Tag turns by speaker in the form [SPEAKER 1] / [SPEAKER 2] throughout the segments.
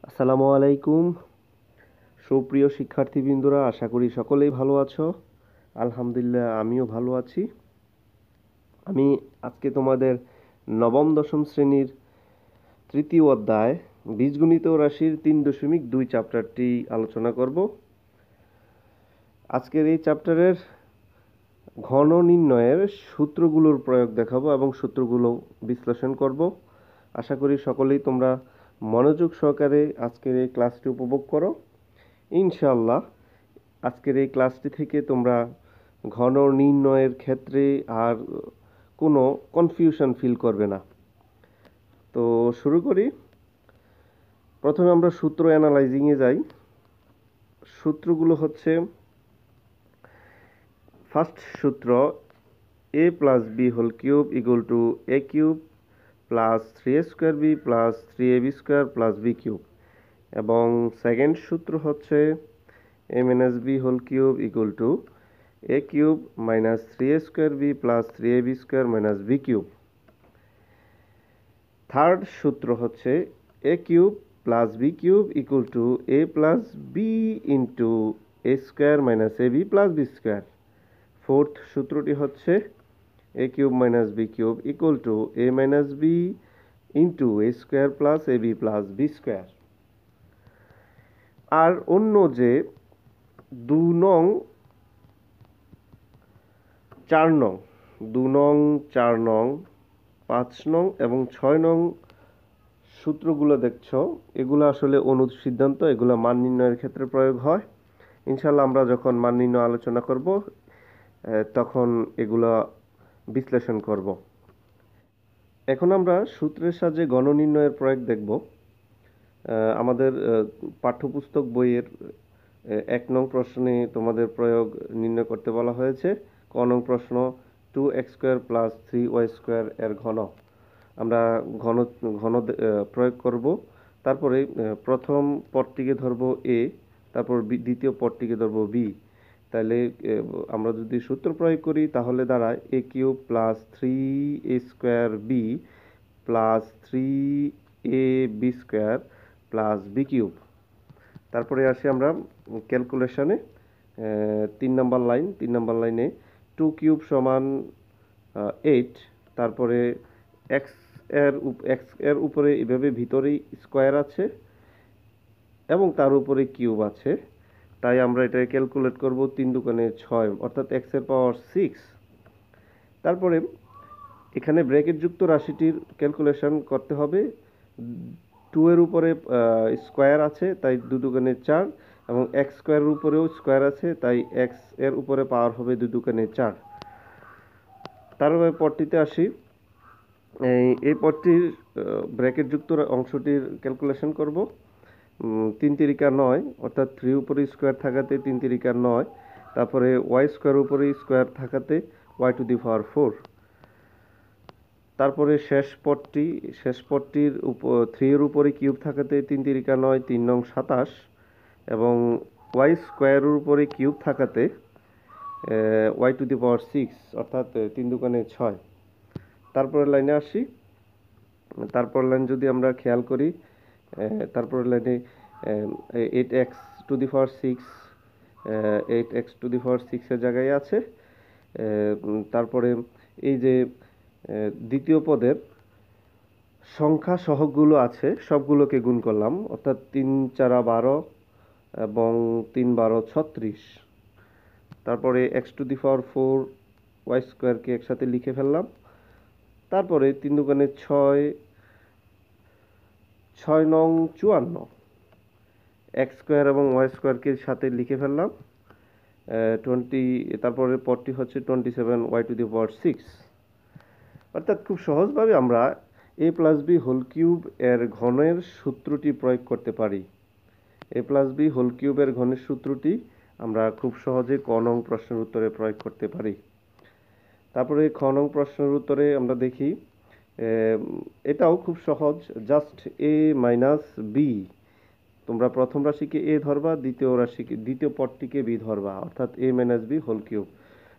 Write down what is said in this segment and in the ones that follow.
[SPEAKER 1] আসসালামু আলাইকুম। সুপ্রিয় শিক্ষার্থীবৃন্দরা, আশা করি সকলেই ভালো আছো। আলহামদুলিল্লাহ, আমিও ভালো আছি। আমি আজকে তোমাদের নবম দশম শ্রেণীর তৃতীয় অধ্যায় বীজগণিত ও রাশির 3.2 চ্যাপ্টারটি আলোচনা করব। আজকের এই চ্যাপ্টারের ঘন নির্ণয়ের সূত্রগুলোর প্রয়োগ দেখাবো এবং সূত্রগুলো বিশ্লেষণ করব। আশা করি সকলেই তোমরা মনোযোগ সহকারে আজকের এই ক্লাসটি উপভোগ করো। ইনশাআল্লাহ আজকের এই ক্লাসটি থেকে তোমরা ঘন নির্ণয়ের ক্ষেত্রে আর কোনো কনফিউশন ফিল করবে না। তো শুরু করি। প্রথমে আমরা সূত্র অ্যানালাইজিংয়ে যাই। সূত্রগুলো হচ্ছে, ফার্স্ট সূত্র a plus b whole cube equal to a cube plus 3a² b plus 3ab² plus b cube, এবং সেকেন্ড সূত্র হচ্ছে a minus b whole cube equal to a cube minus 3a² b plus 3ab² minus b cube. Third সূত্র হচ্ছে a cube plus b cube equal to a plus b into a square minus a b plus b square. Fourth সূত্রটি হচ্ছে a cube minus b cube equal to a minus b into a square plus a b plus b square. আর অন্য যে 2 নং 4 নং 2 নং 4 নং 5 নং এবং 6 নং সূত্রগুলো দেখছো, এগুলো আসলে অনুসিদ্ধান্ত, এগুলো মান নির্ণয়ের ক্ষেত্রে প্রয়োগ হয়। ইনশাল্লাহ আমরা যখন মান নির্ণয় আলোচনা করব তখন এগুলো বিশ্লেষণ করব। এখন আমরা সূত্রের সাহায্যে গণ নির্ণয়ের প্রয়োগ দেখব। আমাদের পাঠ্যপুস্তক বইয়ের 1 নং প্রশ্নে তোমাদের প্রয়োগ নির্ণয় করতে বলা হয়েছে। ক নং প্রশ্ন 2x² প্লাস 3y² এর ঘন। আমরা ঘন ঘন প্রয়োগ করব। তারপরে প্রথম পদটিকে ধরব এ, তারপর দ্বিতীয় পদটিকে ধরব বি। তাহলে আমরা যদি সূত্র প্রয়োগ করি তাহলে দাঁড়ায় a cube plus 3a² b plus 3ab² plus b cube. তারপরে আসি আমরা ক্যালকুলেশনে। 3 নম্বর লাইনে 2 কিউব সমান 8। তারপরে এক্স এর উপরে এভাবে ভিতরেই স্কোয়ার আছে এবং তার উপরে কিউব আছে, তাই আমরা এটা ক্যালকুলেট করব 3 দুগুণে 6, অর্থাৎ এক্স এর পাওয়ার 6। তারপরে এখানে ব্র্যাকেট যুক্ত রাশিটির ক্যালকুলেশন করতে হবে। 2 এর উপরে স্কোয়ার আছে, তাই 2 দুগুণে 4, এবং এক্স স্কোয়ারের উপরেও স্কোয়ার আছে, তাই এক্স এর উপরে পাওয়ার হবে 2 দুগুণে 4। তারপরে পদটিতে আসি। এই পদটির ব্র্যাকেট যুক্ত অংশটির ক্যালকুলেশন করব। 3 তিরিকা 9, অর্থাৎ 3 উপরে স্কোয়ার থাকাতে 3 তিরিকা 9, তারপরে ওয়াই স্কোয়ার উপরে স্কোয়ার থাকাতে ওয়াই টু দি পাওয়ার 4। তারপরে শেষ পদটির 3 এর উপরে কিউব থাকাতে 3 তিরিকা 9, 3 নং 27, এবং ওয়াই স্কোয়ারের উপরে কিউব থাকাতে ওয়াই টু দি পাওয়ার 6, অর্থাৎ 3 দুগুণে 6। তারপরে লাইনে আসি। তারপর লাইন যদি আমরা খেয়াল করি, তারপর লাইনে 8x two the power 6, 8x two the পাওয়ার 6 এর জায়গায় আছে। তারপরে এই যে দ্বিতীয় পদের সংখ্যা সহগগুলো আছে সবগুলোকে গুণ করলাম, অর্থাৎ 3 4 12 এবং 3 12 36। তারপরে x to the power 4 y স্কোয়ারকে একসাথে লিখে ফেললাম। তারপরে 3 দুগুণে 6, 6 নং 54, এক্স স্কোয়ার এবং ওয়াই স্কোয়ারকে সাথে লিখে ফেললাম। 20, তারপরে পদটি হচ্ছে 27 ওয়াই টু দি পাওয়ার 6। অর্থাৎ খুব সহজভাবে আমরা এ প্লাস বি হোল কিউব এর ঘনের সূত্রটি প্রয়োগ করতে পারি। এ প্লাস বি হোল কিউবের ঘনের সূত্রটি আমরা খুব সহজে ক নং প্রশ্নের উত্তরে প্রয়োগ করতে পারি। তারপরে খ নং প্রশ্নের উত্তরে আমরা দেখি, এটাও খুব সহজ, জাস্ট এ মাইনাস বি। তোমরা প্রথম রাশিকে এ ধরবা, দ্বিতীয় পদটিকে বি ধরবা, অর্থাৎ a minus b whole cube.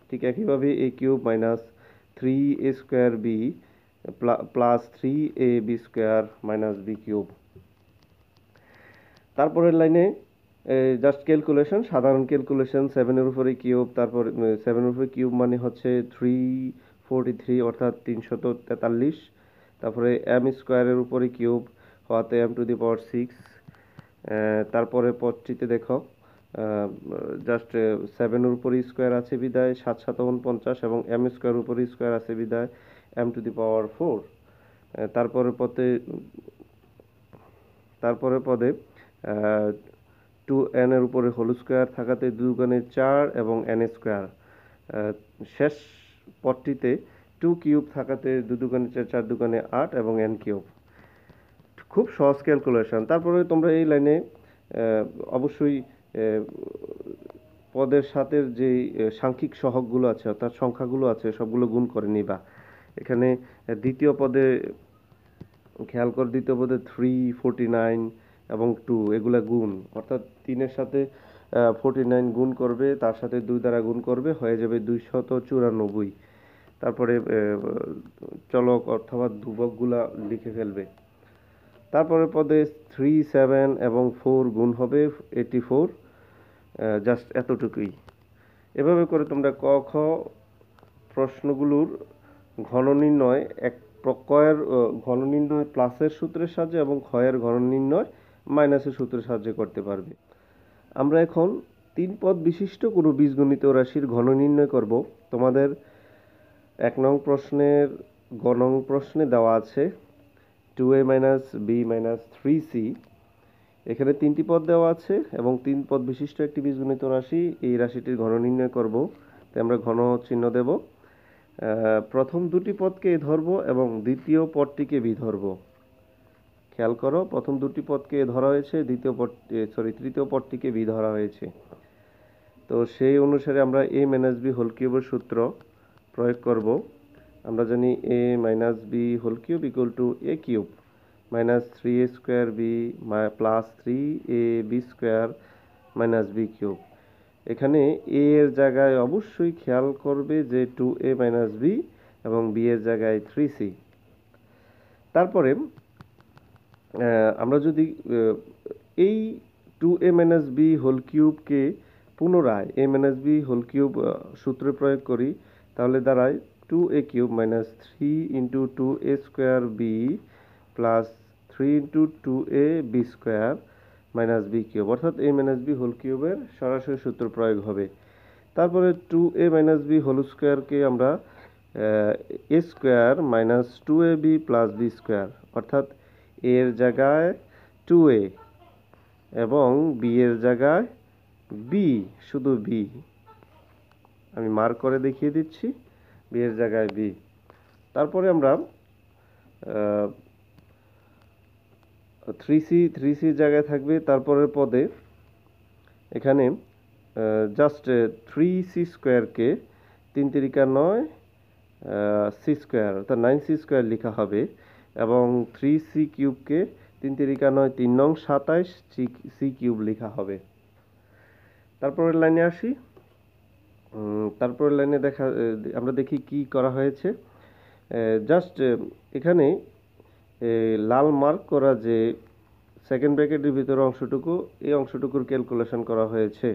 [SPEAKER 1] ঠিক একইভাবে a cube minus 3a² b plus 3ab² minus b cube. তারপরের লাইনে জাস্ট ক্যালকুলেশন, সাধারণ ক্যালকুলেশন, 7-এর উপরে কিউব, তারপর 7-এর উপরে কিউব মানে হচ্ছে 343 অর্থাৎ 343। তারপরে এম স্কোয়ারের উপরে কিউব হওয়াতে m⁶। তারপরে পদটিতে দেখো জাস্ট 7-এর উপরে স্কোয়ার আছে বিদায় 7 7 49 এবং এম স্কোয়ারের উপরে স্কোয়ার আছে বিদায় m⁴। তারপরে পদে 2n এর উপরে হোল স্কোয়ার থাকাতে 2 দুগুণে 4 এবং n স্কোয়ার। শেষ পদটিতে 2 কিউব থাকাতে 2 দুগুণে 4 4 দুগুণে 8 এবং n কিউব। খুব সহজ ক্যালকুলেশন। তারপরে তোমরা এই লাইনে অবশ্যই পদের সাথে যে সাংখ্যিক সহগগুলো আছে অর্থাৎ সংখ্যাগুলো আছে সবগুলো গুণ করে নিবা। এখানে দ্বিতীয় পদে খেয়াল কর, দ্বিতীয় পদে 3, 49 এবং 2 এগুলা গুণ, অর্থাৎ 3-এর সাথে 49 গুণ করবে, তার সাথে 2 দ্বারা গুণ করবে, হয়ে যাবে 294। তারপরে চলক অথবা ধ্রুবকগুলা লিখে ফেলবে। তারপরে পদে 3, 7 এবং 4 গুণ হবে 84। জাস্ট এতটুকুই। এভাবে করে তোমরা ক খ প্রশ্নগুলোর ঘন নির্ণয় কয়ের ঘন নির্ণয় প্লাসের সূত্রের সাহায্যে এবং ক্ষয়ের ঘন নির্ণয় মাইনাসের সূত্রের সাহায্যে করতে পারবে। আমরা এখন 3 পদ বিশিষ্ট কোনো বীজগণিত রাশির ঘন নির্ণয় করব। তোমাদের 1 নং প্রশ্নের গ নং প্রশ্নে দেওয়া আছে 2a - b - 3c। এখানে 3টি পদ দেওয়া আছে এবং 3 পদ বিশিষ্ট একটি বীজগণিত রাশি, এই রাশিটির ঘন নির্ণয় করব। তাই আমরা ঘন চিহ্ন দেব। প্রথম দুটি পদকে এ ধরব এবং দ্বিতীয় পদটিকে বি ধরব। খেয়াল করো, প্রথম দুটি পদকে এ ধরা হয়েছে, তৃতীয় পদটিকে বি ধরা হয়েছে। তো সেই অনুসারে আমরা a - b হোল কিউবের সূত্র প্রয়োগ করব। আমরা জানি a - b whole cube equal to a cube minus 3a square b plus 3ab square minus b cube. এখানে a এর জায়গায় অবশ্যই খেয়াল করবে যে 2a - b এবং b এর জায়গায় 3c। তারপরে আমরা যদি এই 2a - b হোল কিউবকে পুনরায় a - b হোল কিউব সূত্রে প্রয়োগ করি, তাহলে দাঁড়ায় 2a cube minus 3 into 2a square b plus 3 into 2a b square minus b cube, অর্থাৎ a - b হোল কিউবের সরাসরি সূত্র প্রয়োগ হবে। তারপরে 2a - b হোল স্কোয়ারকে আমরা a square minus 2ab plus b square, অর্থাৎ a এর জায়গায় 2a এবং b এর জায়গায় b, শুধু b, আমি মার্ক করে দেখিয়ে দিচ্ছি, b এর জায়গায় b। তারপরে আমরা 3c জায়গায় থাকবে তারপরের পদে। এখানে জাস্ট 3c স্কোয়ারকে 3 তিরিকা 9 c স্কোয়ার অর্থাৎ 9c স্কোয়ার লেখা হবে এবং 3c কিউবকে 3 তিরিকা 9 3 নং 27 c কিউব লেখা হবে। তারপরের লাইনে আসি। তারপরের লাইনে আমরা দেখি কি করা হয়েছে। জাস্ট এখানে লাল মার্ক করা যে সেকেন্ড ব্র্যাকেটের ভিতরে অংশটুকু, এই অংশটুকুর ক্যালকুলেশন করা হয়েছে।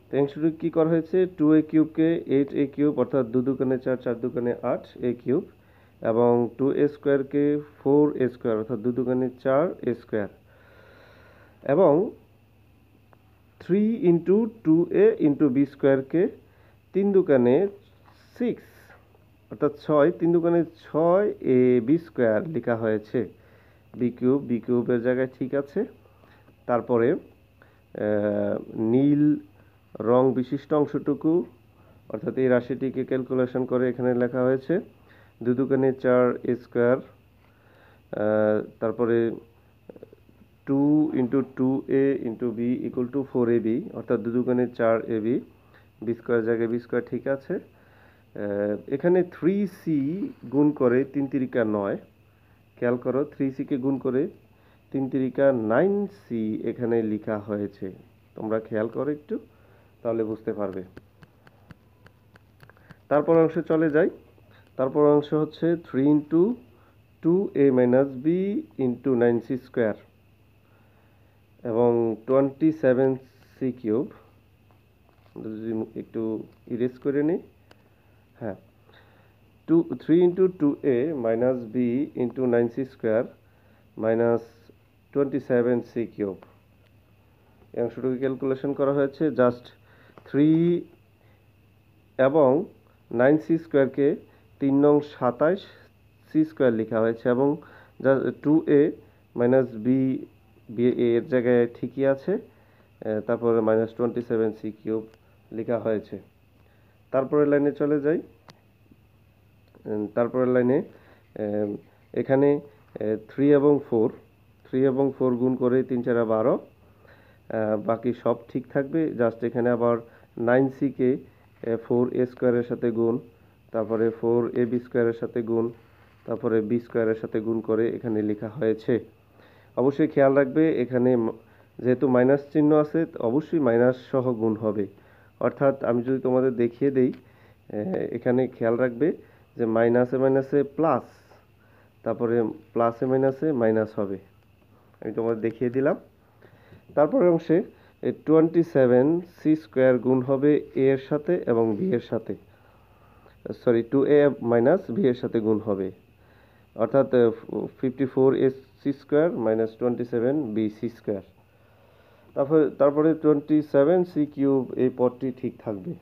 [SPEAKER 1] তো অংশটুকু কি করা হয়েছে, 2a কিউবকে 8a কিউব অর্থাৎ 2 দুগুণে 4 4 দুগুণে 8 a কিউব এবং 2a স্কোয়ারকে 4a স্কোয়ার অর্থাৎ 2 দুগুণে 4a স্কোয়ার এবং 3 ইন্টু 2a ইন্টু b স্কোয়ারকে 3 দুগুণে 6 অর্থাৎ 6, 3 দুগুণে 6ab স্কোয়ার লেখা হয়েছে। বি কিউবের জায়গায় ঠিক আছে। তারপরে নীল রং বিশিষ্ট অংশটুকু অর্থাৎ এই রাশিটিকে ক্যালকুলেশন করে এখানে লেখা হয়েছে 2 দুগুণে 4a স্কোয়ার, তারপরে 2 into 2a into b equal to 4ab অর্থাৎ 2 দুগুণে 4ab, বি স্কোয়ার জায়গায় বি স্কোয়ার ঠিক আছে। এখানে 3c গুণ করে 3 তিরিকা 9, খেয়াল করো 3c কে গুণ করে 3 তিরিকা 9c এখানে লেখা হয়েছে। তোমরা খেয়াল করো একটু, তাহলে বুঝতে পারবে। তারপর অংশে চলে যাই। তারপর অংশ হচ্ছে 3 into 2a - b into 9c square. এবং 27c³ যদি একটু ইরেজ করে নিই, হ্যাঁ, 3 into 2a minus b into 9c² minus 27c³ এই অংশটুকু ক্যালকুলেশন করা হয়েছে। জাস্ট 3 এবং 9c² 3 নং 27c² লেখা হয়েছে এবং 2a মাইনাস বি এর জায়গায় ঠিকই আছে, তারপরে মাইনাস 27c³ লেখা হয়েছে। তারপরের লাইনে চলে যাই। তারপরের লাইনে এখানে 3 এবং 4 গুণ করে 3 4 12, বাকি সব ঠিক থাকবে। জাস্ট এখানে আবার 9c-কে 4a² এর সাথে গুণ, তারপরে 4ab² এর সাথে গুণ, তারপরে b² এর সাথে গুণ করে এখানে লেখা হয়েছে। অবশ্যই খেয়াল রাখবে এখানে যেহেতু মাইনাস চিহ্ন আছে অবশ্যই মাইনাস সহ গুণ হবে। অর্থাৎ আমি যদি তোমাদের দেখিয়ে দেই, এখানে খেয়াল রাখবে যে মাইনাসে মাইনাসে প্লাস, তারপরে প্লাসে মাইনাসে মাইনাস হবে। আমি তোমাদের দেখিয়ে দিলাম। তারপরের অংশে 27c² গুণ হবে a এর সাথে এবং b এর সাথে, সরি 2a মাইনাস b এর সাথে গুণ হবে, অর্থাৎ 54ac² মাইনাস 27bc²। তারপরে 27c³ এই পদটি ঠিক থাকবে।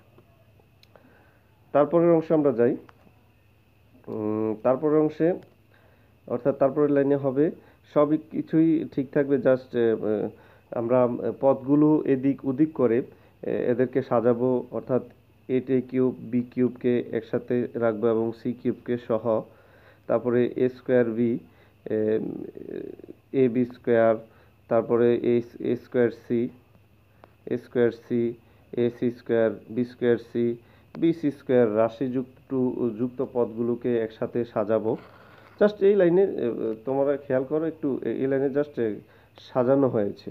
[SPEAKER 1] তারপরের অংশে আমরা যাই। তারপরের অংশে অর্থাৎ তারপরের লাইনে হবে সবই কিছুই ঠিক থাকবে। জাস্ট আমরা পদগুলো এদিক ওদিক করে এদেরকে সাজাবো, অর্থাৎ a³ b³ একসাথে রাখবো এবং c³ সহ, তারপরে a²b ab², তারপরে a²c ac² b²c bc² রাশি যুক্ত পদগুলোকে একসাথে সাজাবো। জাস্ট এই লাইনে তোমরা খেয়াল করো একটু, এই লাইনে জাস্ট সাজানো হয়েছে,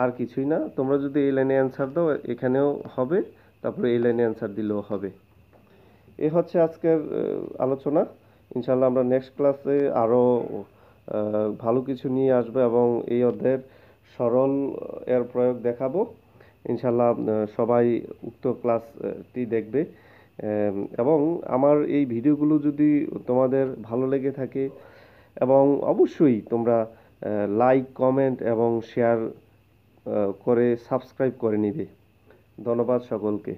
[SPEAKER 1] আর কিছুই না। তোমরা যদি এই লাইনে অ্যান্সার দাও এখানেও হবে, তারপরে এই লাইনে অ্যান্সার দিলেও হবে। এই হচ্ছে আজকের আলোচনা। ইনশাল্লাহ আমরা নেক্সট ক্লাসে আরও ভালো কিছু নিয়ে আসবো এবং এই অধ্যায়ের সরল এর প্রয়োগ দেখাবো। ইনশাল্লাহ সবাই উক্ত ক্লাসটি দেখবে এবং আমার এই ভিডিওগুলো যদি তোমাদের ভালো লেগে থাকে এবং অবশ্যই তোমরা লাইক, কমেন্ট এবং শেয়ার করে সাবস্ক্রাইব করে নিবে। ধন্যবাদ সকলকে।